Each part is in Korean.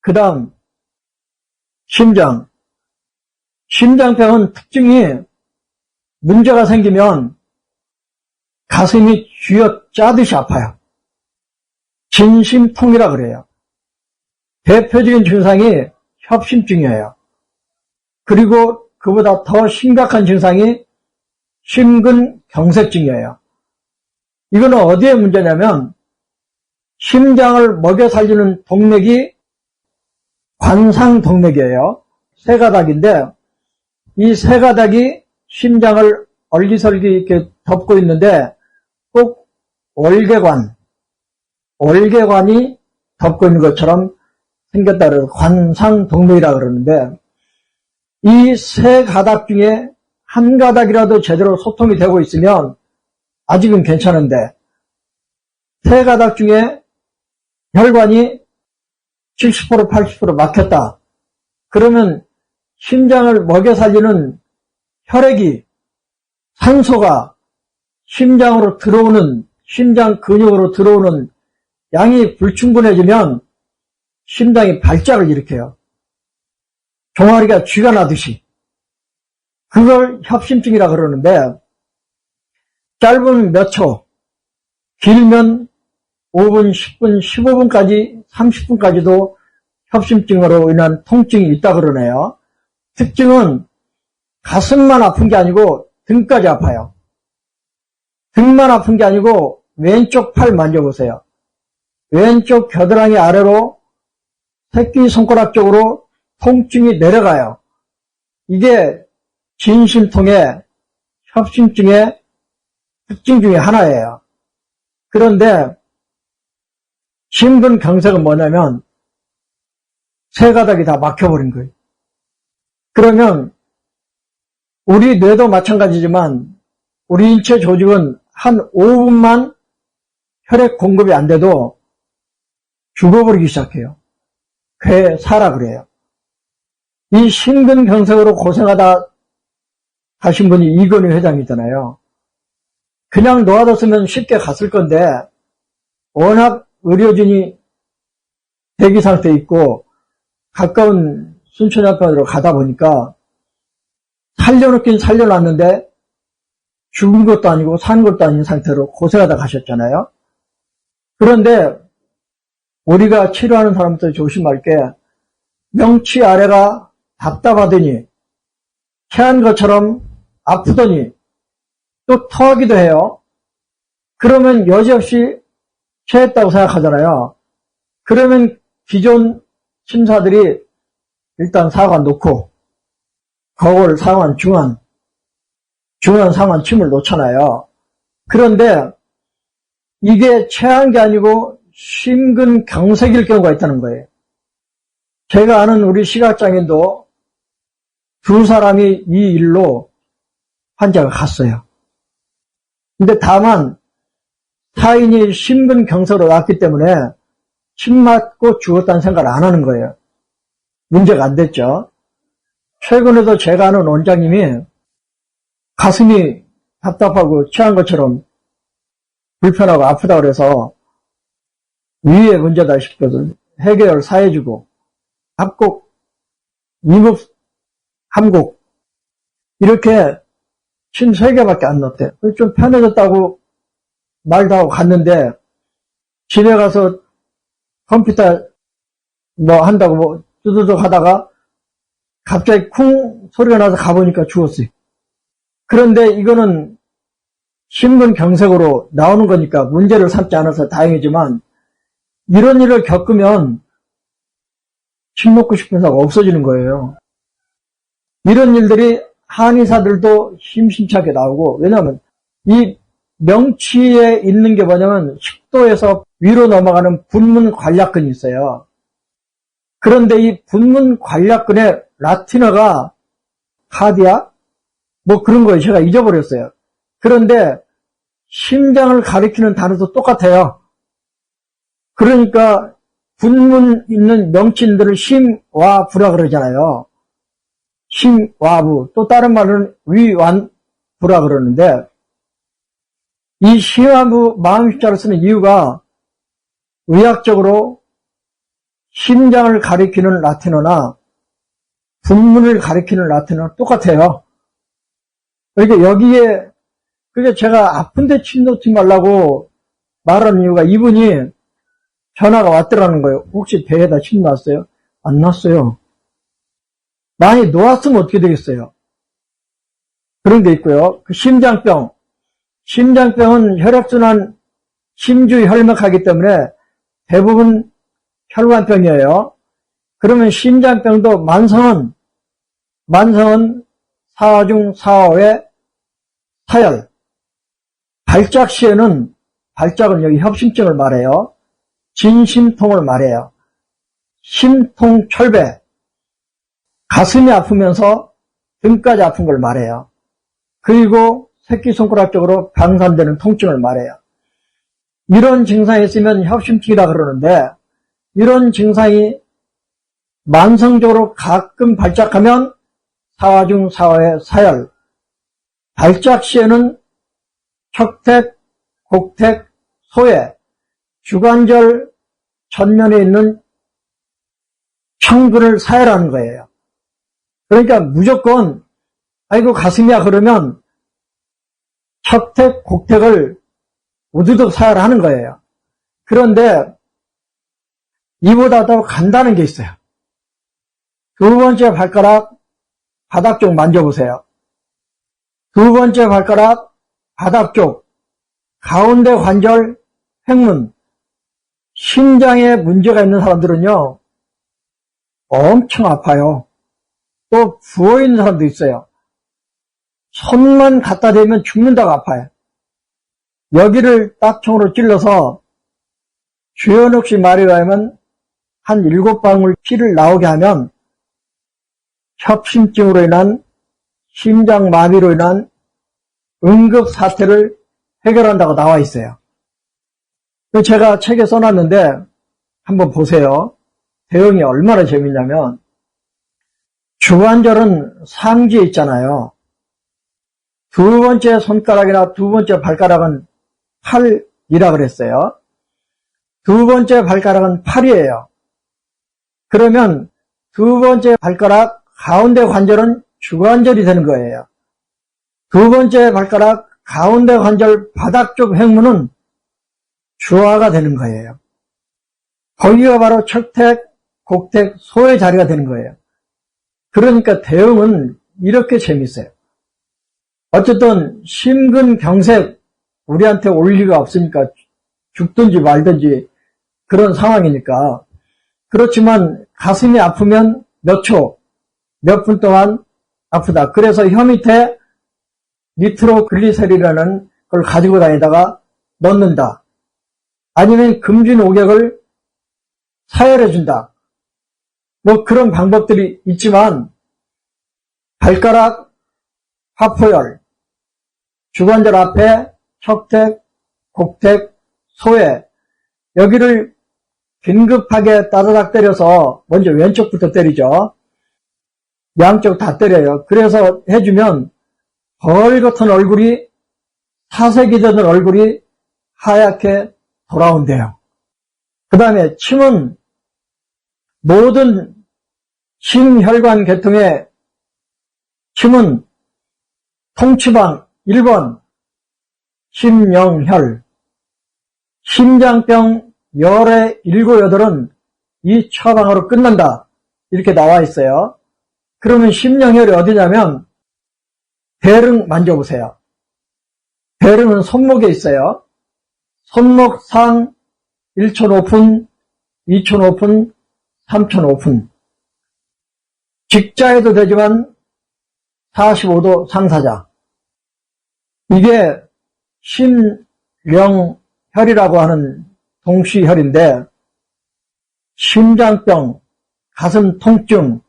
그 다음 심장. 심장병은 특징이 문제가 생기면 가슴이 쥐어짜듯이 아파요. 진심통이라 그래요. 대표적인 증상이 협심증이에요. 그리고 그보다 더 심각한 증상이 심근경색증이에요. 이거는 어디에 문제냐면 심장을 먹여 살리는 동맥이 관상동맥이에요. 세 가닥인데 이 세 가닥이 심장을 얼기설기 이렇게 덮고 있는데 꼭 월계관이 덮고 있는 것처럼 생겼다 그래서 관상동맥이라 그러는데 이 세 가닥 중에 한 가닥이라도 제대로 소통이 되고 있으면 아직은 괜찮은데 세 가닥 중에 혈관이 70% 80% 막혔다. 그러면 심장을 먹여 살리는 혈액이 산소가 심장으로 들어오는 심장 근육으로 들어오는 양이 불충분해지면 심장이 발작을 일으켜요. 종아리가 쥐가 나듯이. 그걸 협심증이라 그러는데 짧으면 몇 초, 길면 5분, 10분, 15분까지, 30분까지도 협심증으로 인한 통증이 있다 그러네요. 특징은 가슴만 아픈 게 아니고 등까지 아파요. 등만 아픈 게 아니고 왼쪽 팔 만져보세요. 왼쪽 겨드랑이 아래로 새끼손가락 쪽으로 통증이 내려가요. 이게 진심통의 협심증의 특징 중에 하나예요. 그런데 심근경색은 뭐냐면 세 가닥이 다 막혀버린 거예요. 그러면 우리 뇌도 마찬가지지만 우리 인체 조직은 한 5분만 혈액 공급이 안 돼도 죽어버리기 시작해요. 괴사라 그래요. 이 심근경색으로 고생하다 하신 분이 이건희 회장이잖아요. 그냥 놓아뒀으면 쉽게 갔을 건데 워낙 의료진이 대기 상태에 있고 가까운 순천향병원으로 가다 보니까 살려놓긴 살려놨는데 죽은 것도 아니고 산 것도 아닌 상태로 고생하다 가셨잖아요. 그런데 우리가 치료하는 사람들 조심할 게 명치 아래가 답답하더니 체한 것처럼 아프더니 또 토하기도 해요. 그러면 여지없이 체했다고 생각하잖아요. 그러면 기존 심사들이 일단 상완 놓고 거울, 상완, 중환, 상완, 침을 놓잖아요. 그런데 이게 체한 게 아니고 심근경색일 경우가 있다는 거예요. 제가 아는 우리 시각장애인도 두 사람이 이 일로 환자가 갔어요. 근데 다만 타인이 심근경색으로 왔기 때문에 침 맞고 죽었다는 생각을 안 하는 거예요. 문제가 안 됐죠. 최근에도 제가 아는 원장님이 가슴이 답답하고 체한 것처럼 불편하고 아프다 그래서 위에 문제다 싶어서 해결 사해주고 합곡, 이목, 함곡 이렇게 침 3개밖에 안 넣었대. 좀 편해졌다고 말도 하고 갔는데 집에 가서 컴퓨터 뭐 한다고 뭐 두두둑 하다가 갑자기 쿵 소리가 나서 가보니까 죽었어요. 그런데 이거는 심근경색으로 나오는 거니까 문제를 삼지 않아서 다행이지만 이런 일을 겪으면 침 먹고 싶은 생각 없어지는 거예요. 이런 일들이 한의사들도 심심찮게 나오고 왜냐하면 이 명치에 있는 게 뭐냐면 식도에서 위로 넘어가는 분문관략근이 있어요. 그런데 이 분문관략근의 라틴어가 카디아? 뭐 그런 거예요. 제가 잊어버렸어요. 그런데 심장을 가리키는 단어도 똑같아요. 그러니까 분문 있는 명칭들을 심와부라 그러잖아요. 심와부. 또 다른 말은 위완부라 그러는데 이 심와부 마음십자를 쓰는 이유가 의학적으로 심장을 가리키는 라틴어나 분문을 가리키는 라틴어는 똑같아요. 그러니까 여기에, 그게 제가 아픈데 침 놓지 말라고 말하는 이유가 이분이 전화가 왔더라는 거예요. 혹시 배에다 침 놨어요? 안 놨어요. 많이 놓았으면 어떻게 되겠어요? 그런 게 있고요. 그 심장병. 심장병은 혈액순환, 심주 혈맥하기 때문에 대부분 혈관병이에요. 그러면 심장병도 만성은 사중 사후의 사열. 발작 시에는, 발작은 여기 협심증을 말해요. 진심통을 말해요. 심통 철배. 가슴이 아프면서 등까지 아픈 걸 말해요. 그리고 새끼손가락 쪽으로 방산되는 통증을 말해요. 이런 증상이 있으면 협심증이라 그러는데, 이런 증상이 만성적으로 가끔 발작하면 사중 사후의 사열. 발작 시에는 척택, 곡택, 소외, 주관절 전면에 있는 청근을 사열하는 거예요. 그러니까 무조건 아이고 가슴이야 그러면 척택, 곡택을 우두둑 사열하는 거예요. 그런데 이보다 더 간단한 게 있어요. 두 번째 발가락 바닥 쪽 만져보세요. 두 번째 발가락 바닥 쪽 가운데 관절 횡문. 심장에 문제가 있는 사람들은요 엄청 아파요. 또 부어있는 사람도 있어요. 손만 갖다 대면 죽는다고 아파요. 여기를 딱총으로 찔러서 주현욱 씨 말에 의하면 한 7방울 피를 나오게 하면 협심증으로 인한 심장마비로 인한 응급사태를 해결한다고 나와 있어요. 제가 책에 써놨는데 한번 보세요. 대응이 얼마나 재밌냐면 주관절은 상지에 있잖아요. 두 번째 손가락이나 두 번째 발가락은 팔이라 그랬어요. 두 번째 발가락은 팔이에요. 그러면 두 번째 발가락 가운데 관절은 주관절이 되는 거예요. 두 번째 발가락 가운데 관절 바닥 쪽 횡문은 주화가 되는 거예요. 거기가 바로 척택, 곡택, 소의 자리가 되는 거예요. 그러니까 대응은 이렇게 재밌어요. 어쨌든 심근경색 우리한테 올 리가 없으니까 죽든지 말든지 그런 상황이니까. 그렇지만 가슴이 아프면 몇 초, 몇 분 동안 아프다. 그래서 혀 밑에 니트로글리세린이라는 걸 가지고 다니다가 넣는다. 아니면 금진오격을 사열해준다. 뭐 그런 방법들이 있지만 발가락 화포열, 주관절 앞에 척택, 곡택, 소외 여기를 긴급하게 따다닥 때려서 먼저 왼쪽부터 때리죠. 양쪽 다 때려요. 그래서 해주면 벌겋은 얼굴이 사색이 되는 얼굴이 하얗게 돌아온대요. 그 다음에 침은 모든 심혈관 계통의 침은 통치방 1번 심영혈, 심장병 열의 7, 8은 이 처방으로 끝난다. 이렇게 나와 있어요. 그러면 심영혈이 어디냐면 대릉 만져보세요. 대릉은 손목에 있어요. 손목 상 1,000오픈, 2,000오픈, 3,000오픈. 직자해도 되지만 45도 상사자. 이게 심령혈이라고 하는 동시혈인데 심장병, 가슴 통증,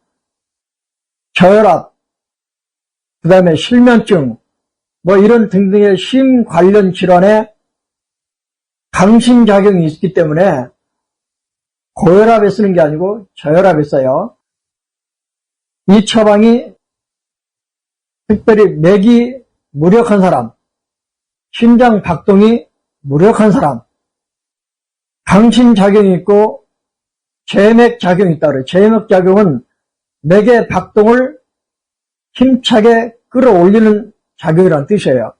저혈압, 그 다음에 실면증, 뭐 이런 등등의 심 관련 질환에 강심작용이 있기 때문에 고혈압에 쓰는 게 아니고 저혈압에 써요. 이 처방이 특별히 맥이 무력한 사람, 심장 박동이 무력한 사람, 강심작용이 있고 제맥작용이 있다 그래요. 제맥작용은 맥의 박동을 힘차게 끌어올리는 작용이라는 뜻이에요.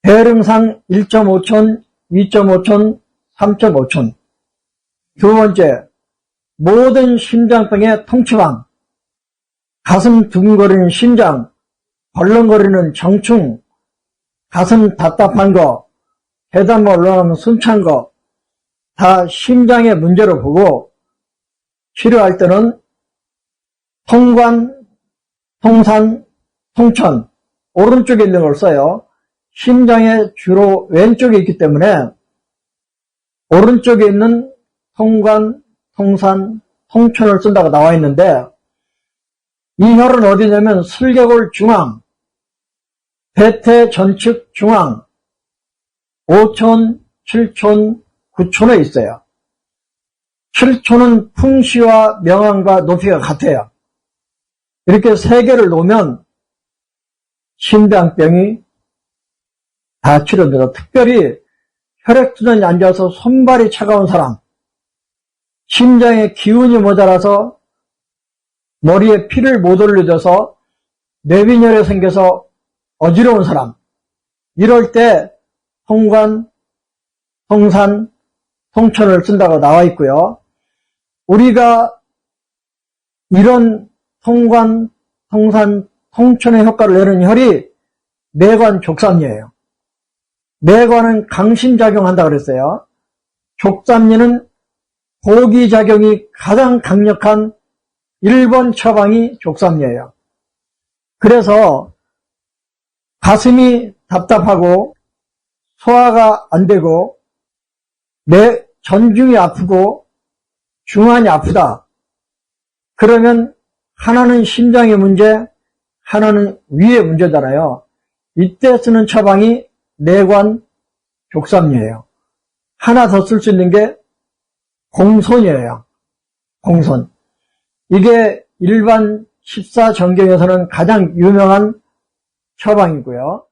대릉상 1.5촌, 2.5촌, 3.5촌. 두 번째, 모든 심장병의 통치왕, 가슴 두근거리는 심장, 벌렁거리는 정충, 가슴 답답한 거, 계단 올라가면 숨찬 거, 다 심장의 문제로 보고 치료할 때는 통관, 통산, 통천, 오른쪽에 있는 걸 써요. 심장의 주로 왼쪽에 있기 때문에 오른쪽에 있는 통관, 통산, 통천을 쓴다고 나와 있는데, 이 혈은 어디냐면 슬개골 중앙, 대퇴 전측 중앙, 5촌, 7촌, 9촌에 있어요. 7촌은 풍시와 명암과 높이가 같아요. 이렇게 세 개를 놓으면 심장병이 다 치료됩니다. 특별히 혈액순환이 안 좋아서 손발이 차가운 사람, 심장에 기운이 모자라서 머리에 피를 못 올려줘서 뇌빈혈이 생겨서 어지러운 사람, 이럴 때 통관, 통산, 통천을 쓴다고 나와 있고요. 우리가 이런 통관, 통산, 통천의 효과를 내는 혈이 내관 족삼리예요. 내관은 강심작용한다 그랬어요. 족삼리는 고기작용이 가장 강력한 1번 처방이 족삼리예요. 그래서 가슴이 답답하고 소화가 안 되고 내 전중이 아프고 중환이 아프다. 그러면 하나는 심장의 문제, 하나는 위의 문제잖아요. 이때 쓰는 처방이 내관 족삼리예요. 하나 더 쓸 수 있는 게 공손이에요. 공손. 이게 일반 14정경에서는 가장 유명한 처방이고요.